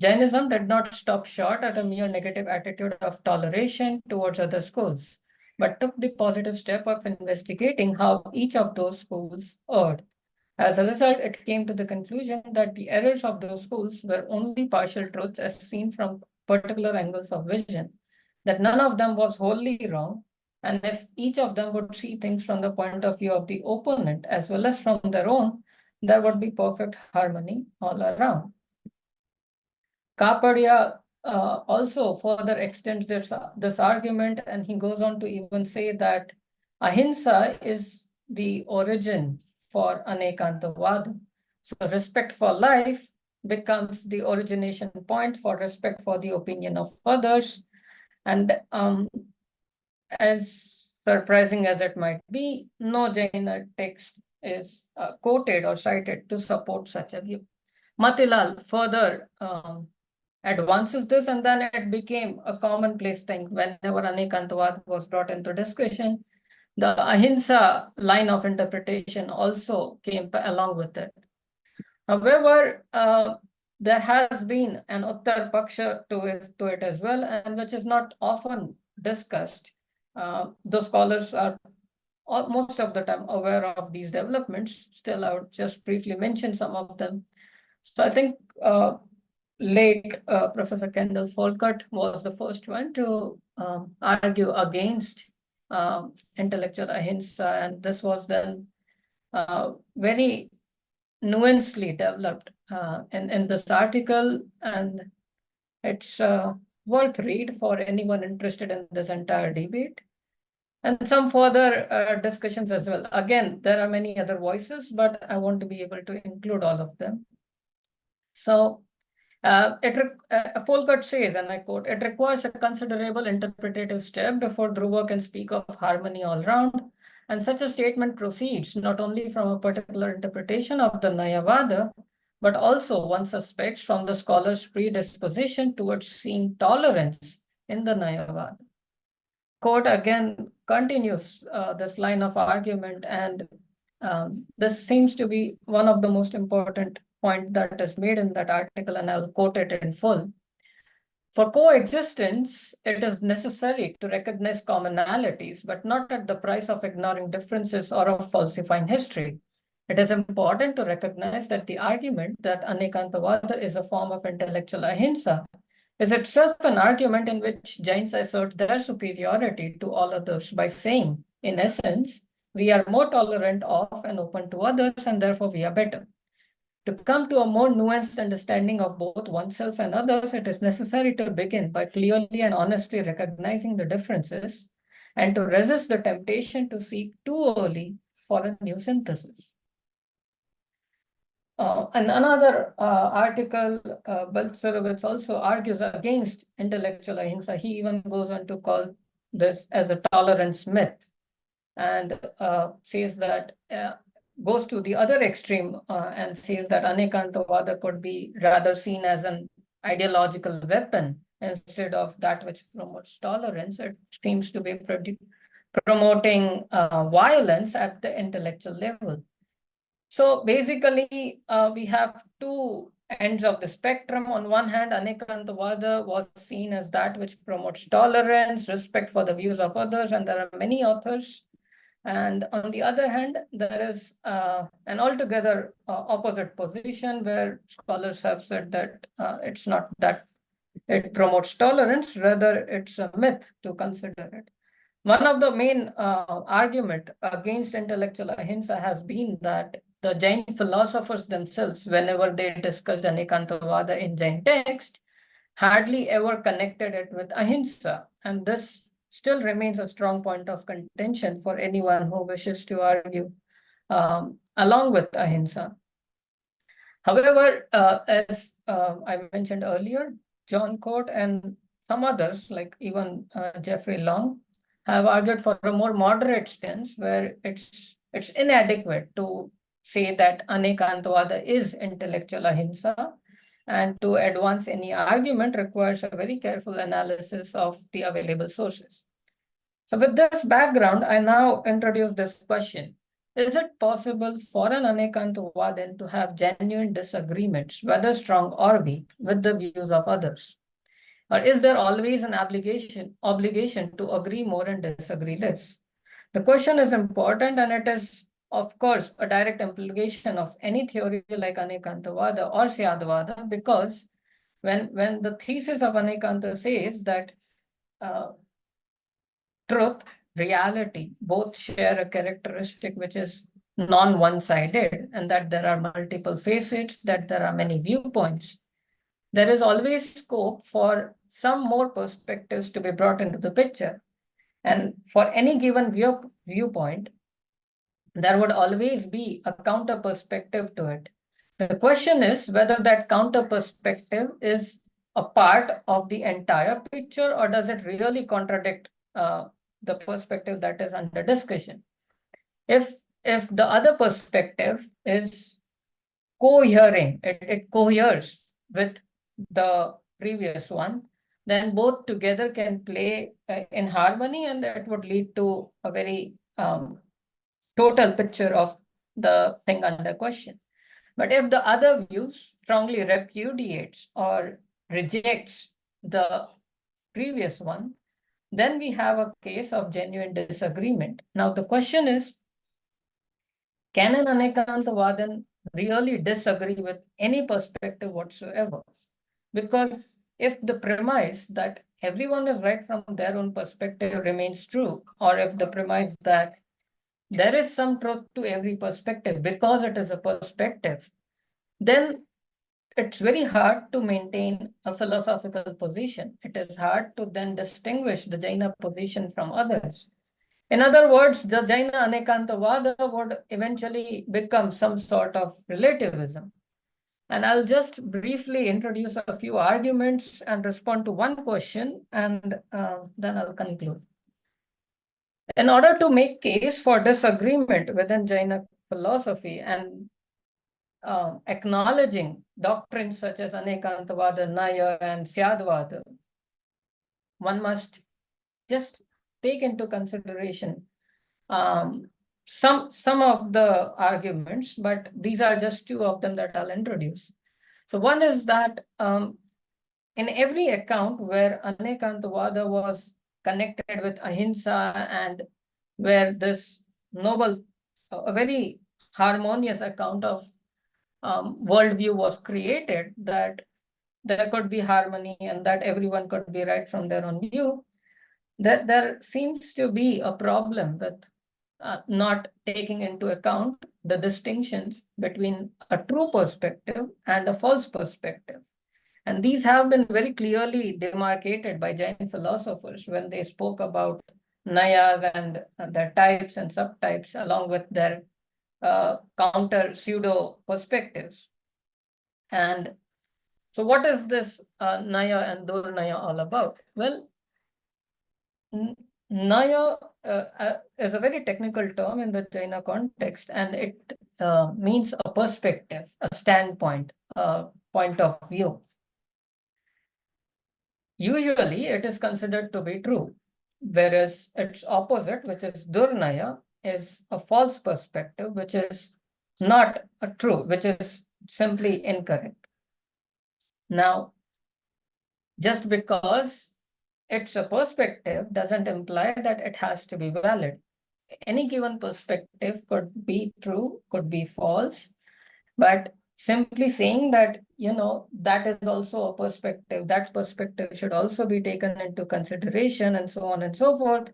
Jainism did not stop short at a mere negative attitude of toleration towards other schools, but took the positive step of investigating how each of those schools erred. As a result, it came to the conclusion that the errors of those schools were only partial truths as seen from particular angles of vision, that none of them was wholly wrong, and if each of them would see things from the point of view of the opponent as well as from their own, there would be perfect harmony all around. Kapadia also further extends this argument, and he goes on to even say that ahimsa is the origin for Anekantavada. So respect for life becomes the origination point for respect for the opinion of others. And as surprising as it might be, no Jain text is quoted or cited to support such a view. Matilal further advances this, and then it became a commonplace thing whenever Anekantavad was brought into discussion. The Ahimsa line of interpretation also came along with it. However, there has been an Uttar Paksha to it as well, and which is not often discussed. The scholars are most of the time aware of these developments. Still, I would just briefly mention some of them. So I think late Professor Kendall Folkert was the first one to argue against intellectual ahimsa, and this was then very nuancedly developed in this article, and it's worth read for anyone interested in this entire debate. And some further discussions as well. Again, there are many other voices, but I want to be able to include all of them. So Folkert says, and I quote, "It requires a considerable interpretative step before Dhruva can speak of harmony all round. And such a statement proceeds not only from a particular interpretation of the Nayavada, but also, one suspects, from the scholar's predisposition towards seeing tolerance in the Nayavada." Quote again continues this line of argument, and this seems to be one of the most important points that is made in that article, and I will quote it in full. "For coexistence, it is necessary to recognize commonalities, but not at the price of ignoring differences or of falsifying history. It is important to recognize that the argument that Anekantavada is a form of intellectual ahimsa is itself an argument in which Jains assert their superiority to all others by saying, in essence, we are more tolerant of and open to others, and therefore we are better. To come to a more nuanced understanding of both oneself and others, it is necessary to begin by clearly and honestly recognizing the differences and to resist the temptation to seek too early for a new synthesis." And another article, Baltsarovitz also argues against intellectual ahimsa. He even goes on to call this as a tolerance myth, and says that, goes to the other extreme and says that Anekantavada could be rather seen as an ideological weapon instead of that which promotes tolerance. It seems to be promoting violence at the intellectual level. So basically, we have two ends of the spectrum. On one hand, Anekantavada was seen as that which promotes tolerance, respect for the views of others, and there are many authors. And on the other hand, there is an altogether opposite position where scholars have said that it's not that it promotes tolerance, rather it's a myth to consider it. One of the main argument against intellectual ahimsa has been that the Jain philosophers themselves, whenever they discussed Anekantavada in Jain text, hardly ever connected it with ahimsa. And this still remains a strong point of contention for anyone who wishes to argue along with ahimsa. However, as I mentioned earlier, John Court and some others, like even Jeffrey Long, have argued for a more moderate stance where it's inadequate to say that Anekantavada is intellectual ahimsa, and to advance any argument requires a very careful analysis of the available sources. So with this background, I now introduce this question. Is it possible for an Anekantavadan to have genuine disagreements, whether strong or weak, with the views of others? Or is there always an obligation to agree more and disagree less? The question is important, and it is, of course, a direct implication of any theory like Anekantavada or Syadvada, because when the thesis of Anekanta says that truth, reality, both share a characteristic which is non-one-sided, and that there are multiple facets, that there are many viewpoints, there is always scope for some more perspectives to be brought into the picture. And for any given viewpoint, there would always be a counter perspective to it. The question is whether that counter perspective is a part of the entire picture, or does it really contradict the perspective that is under discussion? If the other perspective is cohering, it coheres with the previous one, then both together can play in harmony, and that would lead to a very total picture of the thing under question. But if the other view strongly repudiates or rejects the previous one, then we have a case of genuine disagreement. Now the question is, can an Anekantavadan really disagree with any perspective whatsoever? Because if the premise that everyone is right from their own perspective remains true, or if the premise that there is some truth to every perspective because it is a perspective, then it's very hard to maintain a philosophical position. It is hard to then distinguish the Jaina position from others. In other words, the Jaina Anekantavada would eventually become some sort of relativism. And I'll just briefly introduce a few arguments and respond to one question, and then I'll conclude. In order to make case for disagreement within Jaina philosophy and acknowledging doctrines such as Anekantavada, Naya, and Syadvada, one must just take into consideration some of the arguments, but these are just two of them that I'll introduce. So one is that in every account where Anekantavada was connected with ahimsa, and where this noble, a very harmonious account of worldview was created, that there could be harmony and that everyone could be right from their own view, that there seems to be a problem with not taking into account the distinctions between a true perspective and a false perspective. And these have been very clearly demarcated by Jain philosophers when they spoke about Nayas and their types and subtypes, along with their counter pseudo perspectives. And so what is this Naya and Durnaya all about? Well, Naya is a very technical term in the Jaina context, and it means a perspective, a standpoint, a point of view. Usually it is considered to be true, whereas its opposite, which is Durnaya, is a false perspective, which is not a true, which is simply incorrect. Now, just because it's a perspective doesn't imply that it has to be valid. Any given perspective could be true, could be false, but simply saying that, that is also a perspective, that perspective should also be taken into consideration, and so on and so forth,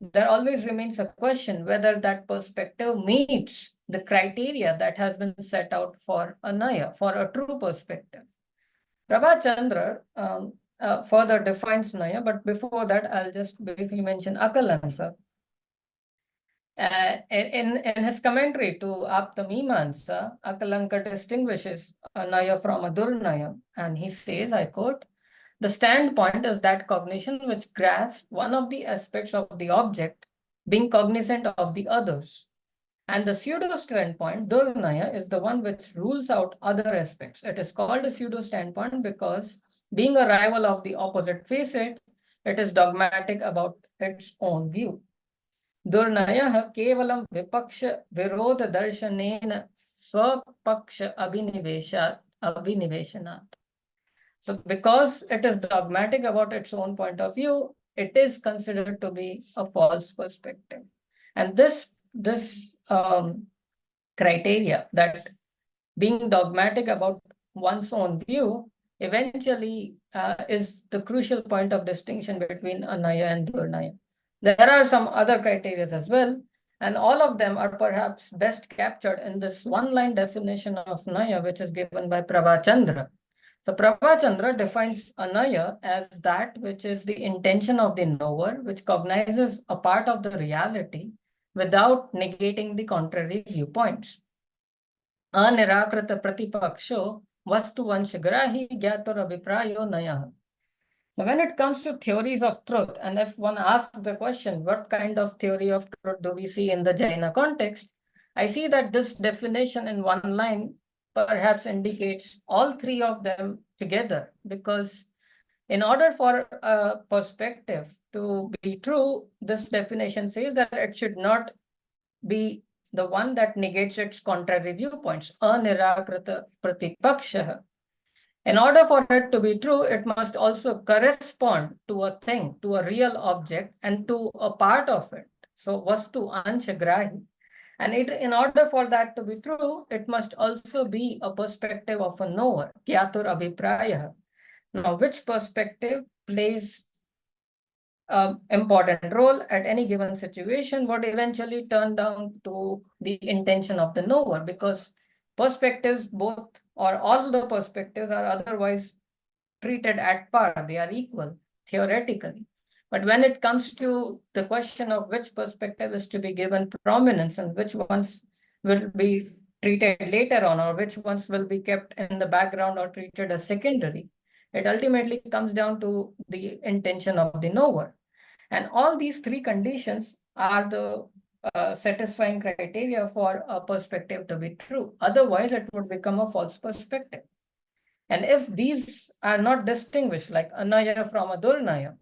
there always remains a question whether that perspective meets the criteria that has been set out for a Naya, for a true perspective. Prabhachandra further defines Naya, but before that, I'll just briefly mention Akalanka. In his commentary to Aptamimansa, Akalanka distinguishes a Naya from a Durnaya, and he says, I quote, "The standpoint is that cognition which grasps one of the aspects of the object being cognizant of the others. And the pseudo standpoint, Durnaya, is the one which rules out other aspects. It is called a pseudo standpoint because, being a rival of the opposite facet, it is dogmatic about its own view. Durnaya kevalam vipaksha virodha darshanena swapaksha abhiniveshanat." So because it is dogmatic about its own point of view, it is considered to be a false perspective. And this criteria, that being dogmatic about one's own view, eventually is the crucial point of distinction between a Naya and Durnaya. There are some other criteria as well, and all of them are perhaps best captured in this one-line definition of Naya, which is given by Prabhachandra. So Prabhachandra defines a Naya as that which is the intention of the knower, which cognizes a part of the reality without negating the contrary viewpoints. Anirakrita pratipaksho vastuvanshgrahi gyator abhiprayo nayah. Now, when it comes to theories of truth, and if one asks the question, what kind of theory of truth do we see in the Jaina context? I see that this definition in one line perhaps indicates all three of them together, because in order for a perspective to be true, this definition says that it should not be the one that negates its contrary viewpoints. Anirakrita pratipaksha. In order for it to be true, it must also correspond to a thing, to a real object, and to a part of it. So, vastu anshagrahi. And in order for that to be true, it must also be a perspective of a knower, kyatur abhipraya. Now, which perspective plays an important role at any given situation would eventually turn down to the intention of the knower, because perspectives, both or all the perspectives, are otherwise treated at par. They are equal theoretically. But when it comes to the question of which perspective is to be given prominence and which ones will be treated later on, or which ones will be kept in the background or treated as secondary, it ultimately comes down to the intention of the knower. And all these three conditions are the satisfying criteria for a perspective to be true. Otherwise, it would become a false perspective. And if these are not distinguished, like anaya from a durnaya,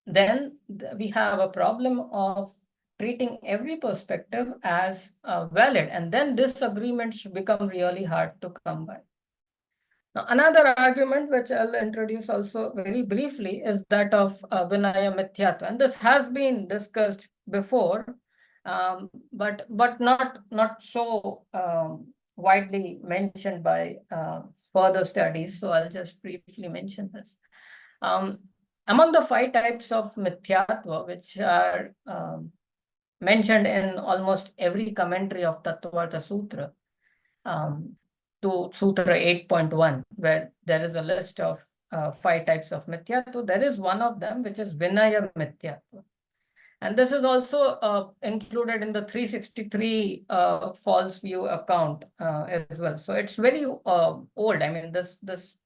then we have a problem of treating every perspective as valid, and then disagreements become really hard to come by. Now, another argument which I'll introduce also very briefly is that of Vinaya Mithyatva, and this has been discussed before, but not so widely mentioned by further studies. So I'll just briefly mention this. Among the 5 types of Mithyatva, which are mentioned in almost every commentary of Tattvartha Sutra, to Sutra 8.1, where there is a list of 5 types of Mithyatva, there is one of them which is Vinaya Mithyatva. And this is also included in the 363 false view account as well. So it's very old. I mean, this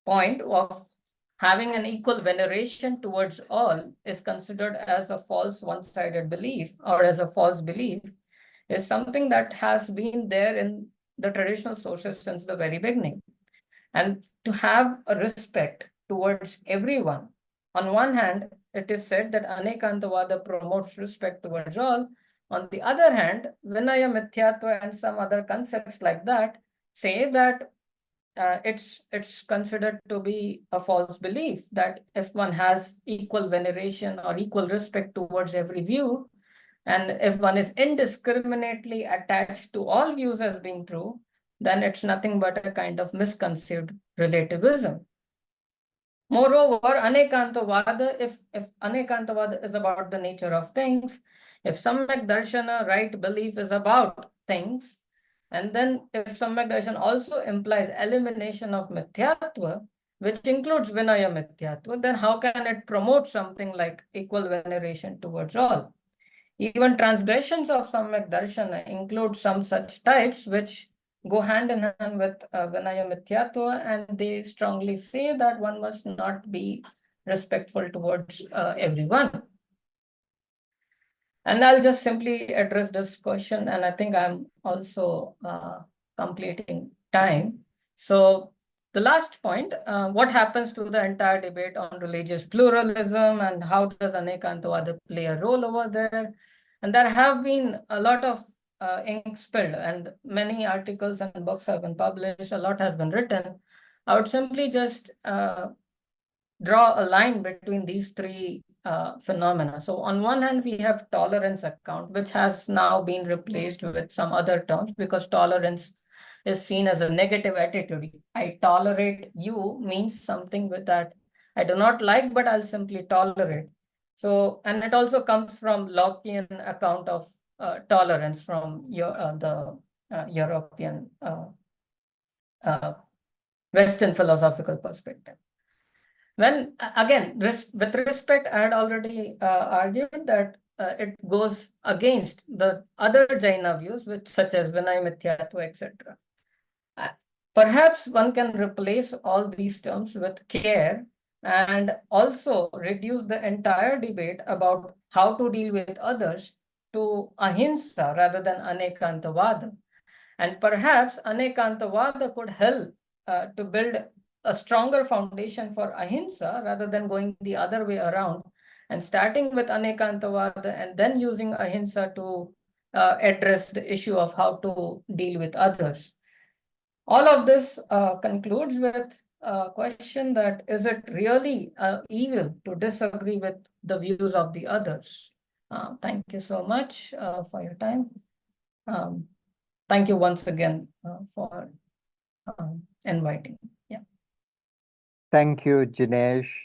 point of having an equal veneration towards all is considered as a false one-sided belief, or as a false belief, is something that has been there in the traditional sources since the very beginning. And to have a respect towards everyone, on one hand, it is said that Anekantavada promotes respect towards all. On the other hand, Vinaya Mithyatva and some other concepts like that say that it's considered to be a false belief, that if one has equal veneration or equal respect towards every view, and if one is indiscriminately attached to all views as being true, then it's nothing but a kind of misconceived relativism. Moreover, Anekantavada, if Anekantavada is about the nature of things, if Samyak Darshana, right belief, is about things, and then if Samyak Darshan also implies elimination of Mithyatva, which includes Vinaya Mithyatva, then how can it promote something like equal veneration towards all? Even transgressions of Samyak Darshana include some such types which go hand in hand with Vinaya Mithyatva, and they strongly say that one must not be respectful towards everyone. And I'll just simply address this question, and I think I'm also completing time. So the last point, what happens to the entire debate on religious pluralism, and how does Anekantavada play a role over there? And there have been a lot of ink spilled, and many articles and books have been published, a lot has been written. I would simply just draw a line between these 3 phenomena. So on one hand, we have tolerance account, which has now been replaced with some other terms, because tolerance is seen as a negative attitude. I tolerate you means something with that I do not like, but I'll simply tolerate. So, and it also comes from Lockean account of tolerance from the European Western philosophical perspective. When, again, with respect, I had already argued that it goes against the other Jaina views, which such as Vinay Mithyatva, etc. Perhaps one can replace all these terms with care and also reduce the entire debate about how to deal with others to ahimsa rather than anekantavada. And perhaps anekantavada could help to build a stronger foundation for ahimsa rather than going the other way around and starting with anekantavada and then using ahimsa to address the issue of how to deal with others. All of this concludes with a question that is it really evil to disagree with the views of the others? Thank you so much for your time. Thank you once again for inviting. Yeah. Thank you, Jinesh.